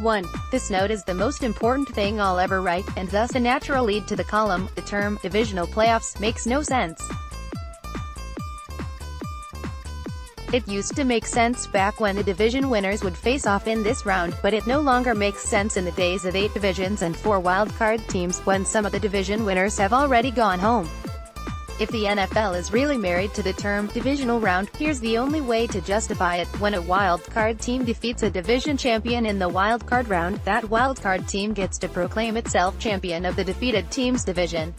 1. This note is the most important thing I'll ever write, and thus a natural lead to the column. The term divisional playoffs makes no sense. It used to make sense back when the division winners would face off in this round, but it no longer makes sense in the days of 8 divisions and 4 wildcard teams, when some of the division winners have already gone home. If the NFL is really married to the term divisional round, here's the only way to justify it. When a wildcard team defeats a division champion in the wildcard round, that wildcard team gets to proclaim itself champion of the defeated team's division.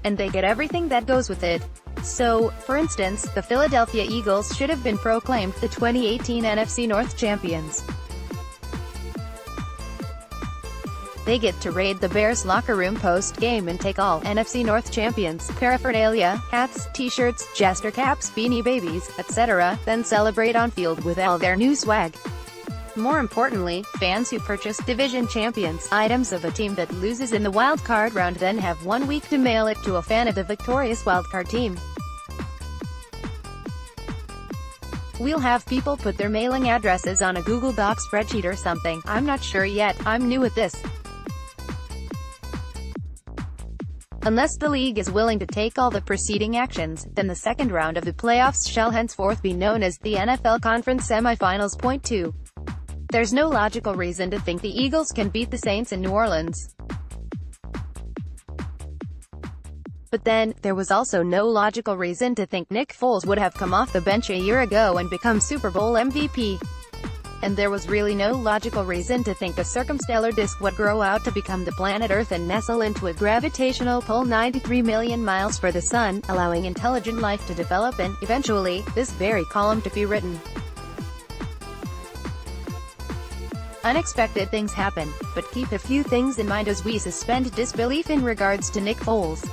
And they get everything that goes with it. So, for instance, the Philadelphia Eagles should have been proclaimed the 2018 NFC North champions. They get to raid the Bears locker room post-game and take all NFC North champions paraphernalia, hats, t-shirts, jester caps, beanie babies, etc., then celebrate on field with all their new swag. More importantly, fans who purchase division champions items of a team that loses in the wildcard round then have 1 week to mail it to a fan of the victorious wildcard team. We'll have people put their mailing addresses on a Google Doc spreadsheet or something. I'm not sure yet, I'm new at this. Unless the league is willing to take all the preceding actions, then the second round of the playoffs shall henceforth be known as the NFL Conference Semifinals. Point 2. There's no logical reason to think the Eagles can beat the Saints in New Orleans. But then, there was also no logical reason to think Nick Foles would have come off the bench a year ago and become Super Bowl MVP. And there was really no logical reason to think a circumstellar disk would grow out to become the planet Earth and nestle into a gravitational pull 93 million miles for the sun, allowing intelligent life to develop and, eventually, this very column to be written. Unexpected things happen, but keep a few things in mind as we suspend disbelief in regards to Nick Foles.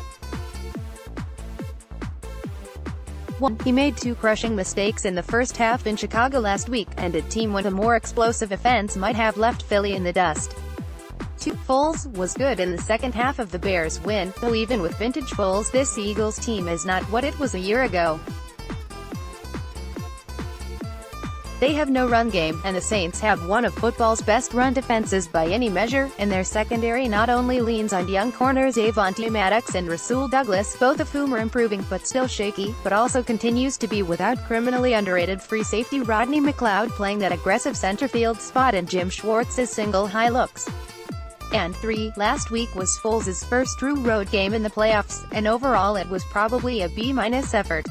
1. He made 2 crushing mistakes in the first half in Chicago last week, and a team with a more explosive offense might have left Philly in the dust. 2. Foles was good in the second half of the Bears' win, though even with vintage Foles this Eagles team is not what it was a year ago. They have no run game, and the Saints have one of football's best run defenses by any measure, and their secondary not only leans on young corners Avonte Maddox and Rasul Douglas, both of whom are improving but still shaky, but also continues to be without criminally underrated free safety Rodney McLeod playing that aggressive center field spot and Jim Schwartz's single high looks. And 3. Last week was Foles' first true road game in the playoffs, and overall it was probably a B- effort.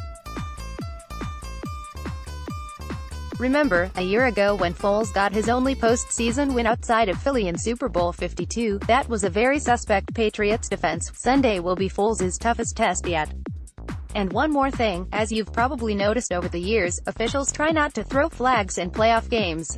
Remember, a year ago when Foles got his only postseason win outside of Philly in Super Bowl 52, that was a very suspect Patriots defense. Sunday will be Foles' toughest test yet. And one more thing, as you've probably noticed over the years, officials try not to throw flags in playoff games.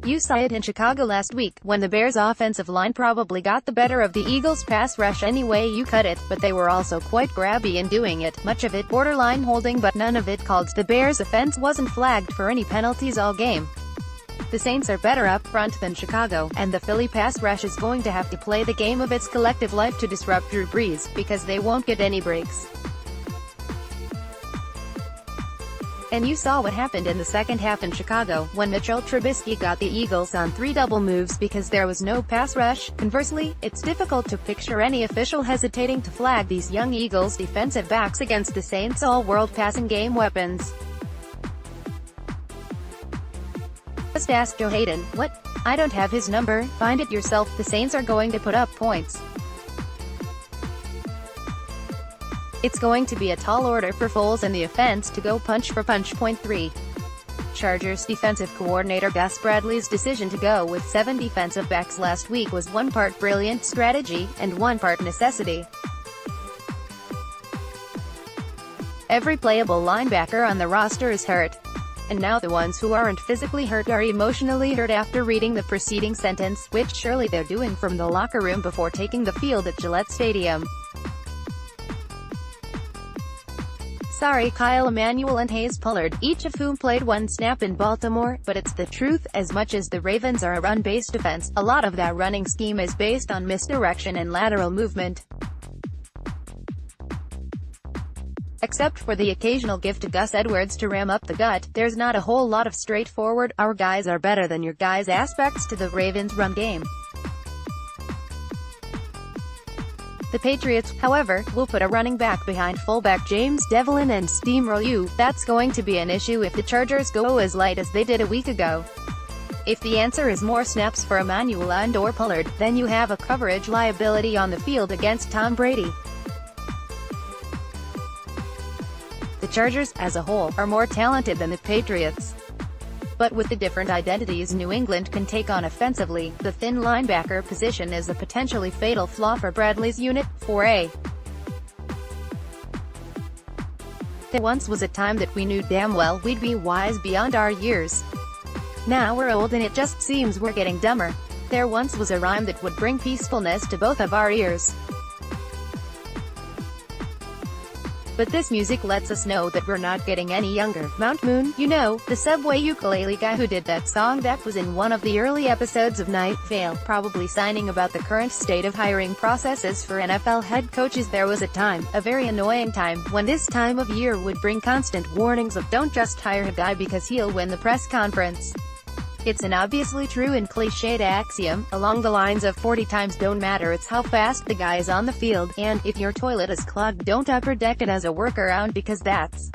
You saw it in Chicago last week, when the Bears' offensive line probably got the better of the Eagles' pass rush any way you cut it, but they were also quite grabby in doing it, much of it borderline holding but none of it called. The Bears' offense wasn't flagged for any penalties all game. The Saints are better up front than Chicago, and the Philly pass rush is going to have to play the game of its collective life to disrupt Drew Brees, because they won't get any breaks. And you saw what happened in the second half in Chicago, when Mitchell Trubisky got the Eagles on 3 double moves because there was no pass rush. Conversely, it's difficult to picture any official hesitating to flag these young Eagles defensive backs against the Saints' all-world passing game weapons. Just ask Joe Hayden. What? I don't have his number. Find it yourself. The Saints are going to put up points. It's going to be a tall order for Foles and the offense to go punch for punch. Point 3. Chargers defensive coordinator Gus Bradley's decision to go with 7 defensive backs last week was 1 part brilliant strategy, and 1 part necessity. Every playable linebacker on the roster is hurt. And now the ones who aren't physically hurt are emotionally hurt after reading the preceding sentence, which surely they're doing from the locker room before taking the field at Gillette Stadium. Sorry Kyle Emanuel and Hayes Pullard, each of whom played 1 snap in Baltimore, but it's the truth. As much as the Ravens are a run-based defense, a lot of that running scheme is based on misdirection and lateral movement. Except for the occasional gift to Gus Edwards to ram up the gut, there's not a whole lot of straightforward, "our guys are better than your guys" aspects to the Ravens' run game. The Patriots, however, will put a running back behind fullback James Devlin and steamroll you. That's going to be an issue if the Chargers go as light as they did a week ago. If the answer is more snaps for Emmanuel and/or Pollard, then you have a coverage liability on the field against Tom Brady. The Chargers, as a whole, are more talented than the Patriots. But with the different identities New England can take on offensively, the thin linebacker position is a potentially fatal flaw for Bradley's unit. 4A. There once was a time that we knew damn well we'd be wise beyond our years. Now we're old and it just seems we're getting dumber. There once was a rhyme that would bring peacefulness to both of our ears. But this music lets us know that we're not getting any younger. Mount Moon, you know, the subway ukulele guy who did that song that was in one of the early episodes of Night Vale, probably signing about the current state of hiring processes for NFL head coaches. There was a time, a very annoying time, when this time of year would bring constant warnings of "don't just hire a guy because he'll win the press conference." It's an obviously true and cliched axiom, along the lines of 40 times don't matter, it's how fast the guy is on the field, and if your toilet is clogged don't upper deck it as a workaround because that's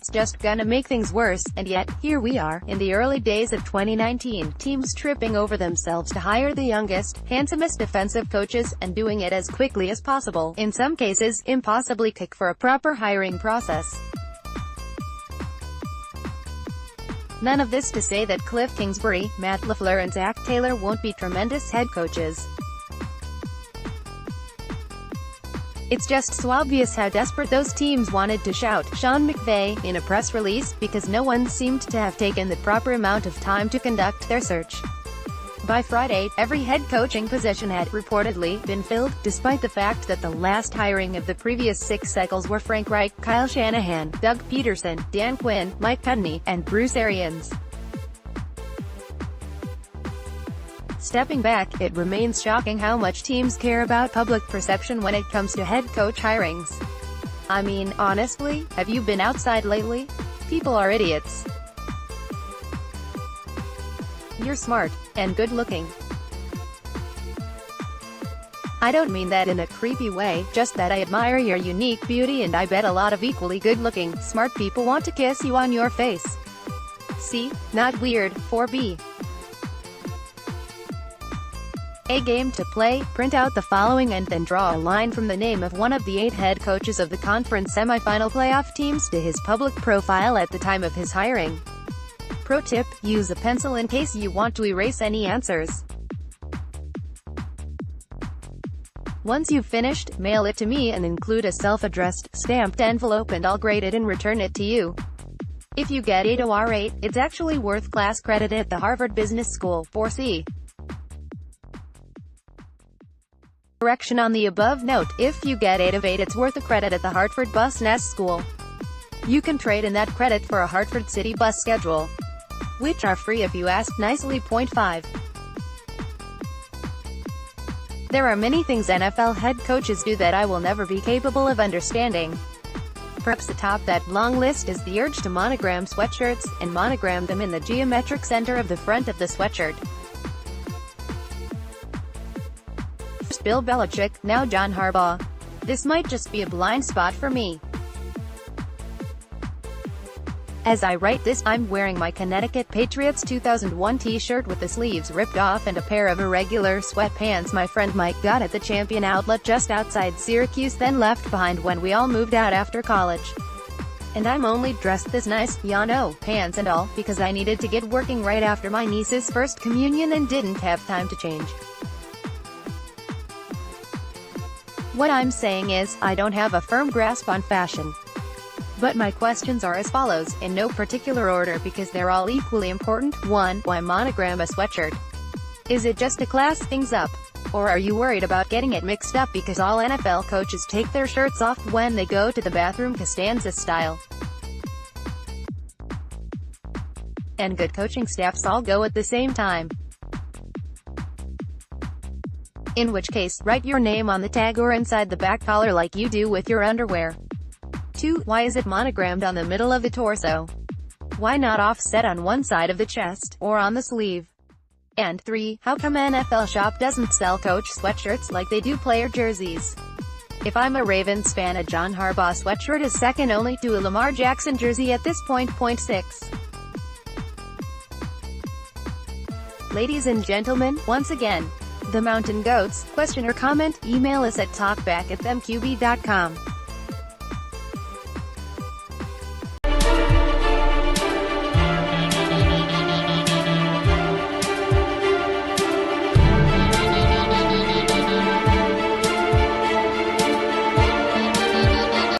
just gonna make things worse. And yet, here we are, in the early days of 2019, teams tripping over themselves to hire the youngest, handsomest defensive coaches, and doing it as quickly as possible, in some cases, impossibly quick for a proper hiring process. None of this to say that Cliff Kingsbury, Matt LaFleur and Zach Taylor won't be tremendous head coaches. It's just so obvious how desperate those teams wanted to shout Sean McVay in a press release, because no one seemed to have taken the proper amount of time to conduct their search. By Friday, every head coaching position had reportedly been filled, despite the fact that the last hiring of the previous 6 cycles were Frank Reich, Kyle Shanahan, Doug Peterson, Dan Quinn, Mike Pudney, and Bruce Arians. Stepping back, it remains shocking how much teams care about public perception when it comes to head coach hirings. I mean, honestly, have you been outside lately? People are idiots. You're smart, and good-looking. I don't mean that in a creepy way, just that I admire your unique beauty, and I bet a lot of equally good-looking, smart people want to kiss you on your face. See? Not weird. 4B. A game to play, print out the following and then draw a line from the name of one of the 8 head coaches of the conference semifinal playoff teams to his public profile at the time of his hiring. Pro tip, use a pencil in case you want to erase any answers. Once you've finished, mail it to me and include a self-addressed, stamped envelope and I'll grade it and return it to you. If you get 8 or 8, it's actually worth class credit at the Harvard Business School. 4C. Correction on the above note, if you get 8 of 8 it's worth a credit at the Hartford Business School. You can trade in that credit for a Hartford City bus schedule, which are free if you ask nicely. 5. There are many things NFL head coaches do that I will never be capable of understanding. Perhaps atop that long list is the urge to monogram sweatshirts, and monogram them in the geometric center of the front of the sweatshirt. First Bill Belichick, now John Harbaugh. This might just be a blind spot for me. As I write this, I'm wearing my Connecticut Patriots 2001 t-shirt with the sleeves ripped off and a pair of irregular sweatpants my friend Mike got at the Champion Outlet just outside Syracuse, then left behind when we all moved out after college. And I'm only dressed this nice, ya know, pants and all, because I needed to get working right after my niece's first communion and didn't have time to change. What I'm saying is, I don't have a firm grasp on fashion. But my questions are as follows, in no particular order because they're all equally important. 1. Why monogram a sweatshirt? Is it just to class things up? Or are you worried about getting it mixed up because all NFL coaches take their shirts off when they go to the bathroom, Costanza style? And good coaching staffs all go at the same time. In which case, write your name on the tag or inside the back collar like you do with your underwear. 2. Why is it monogrammed on the middle of the torso? Why not offset on one side of the chest, or on the sleeve? And 3. How come NFL Shop doesn't sell coach sweatshirts like they do player jerseys? If I'm a Ravens fan, a John Harbaugh sweatshirt is second only to a Lamar Jackson jersey at this point. 6. Ladies and gentlemen, once again, the Mountain Goats, question or comment, email us at talkback@themqb.com.